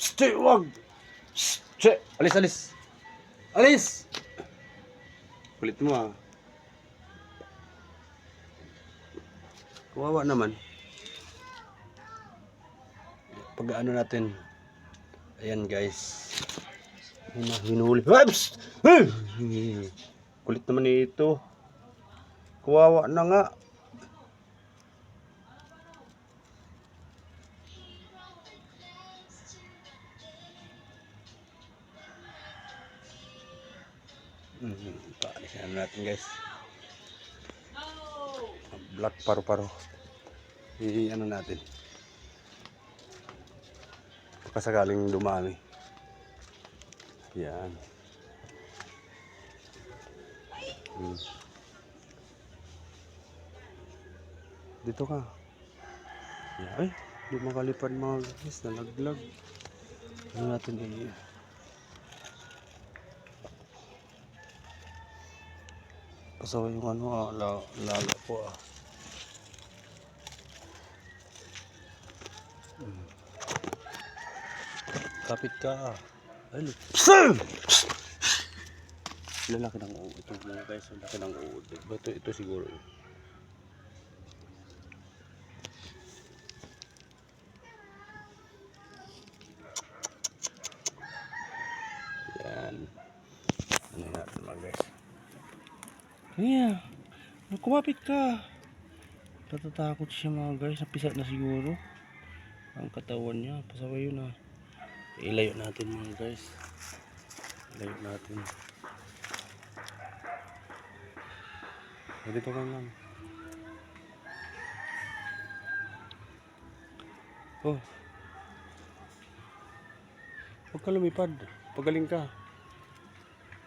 Stay, wag! Stay! Alis, alis! Alis! Kulit mo ah. Kawawa naman. Pag ano natin. Ayan guys. Hinuli. Whoops! Kulit naman ito. Kawawa na nga. Paalisin natin guys. Black paru-paro. Ano natin. Pagkasagaling dumami. Yan. Dito ka. Yan. Ay, di makalipad mga guys. Nalaglag. Ano natin pasaway yung ano lala po ah. Kapit ka. Ay, lalaki ng uod. Ito mga guys, lalaki ng uod. Ito siguro. Yan. Ano natin mga guys. Yeah. Kumapit ka. Natatakot siya mga guys. Napisat na siguro. Ang katawan niya. Pasaway yun ah. Ilayo natin mga guys. Ilayo natin. Dito ka lang. Oh. Huwag ka lumipad. Pagaling ka.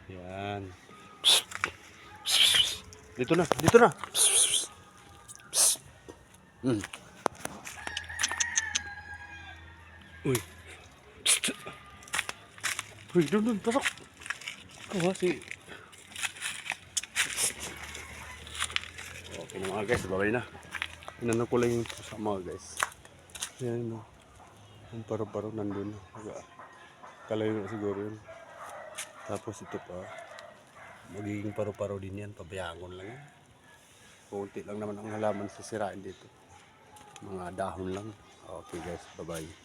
Yan. Dito na. Dito na. Uy. Uy, doon, pasok. Si. Okay na mga guys, babay na. Inano ko lang yung sa mga guys. Yan no. Yung paro-paro nandun. Kalayo na siguro yun. Tapos ito pa. Magiging paro-paro din yan. Pabayangon lang yan. Kunti lang naman ang halaman sisirain dito. Mga dahon lang. Okay guys, bye-bye.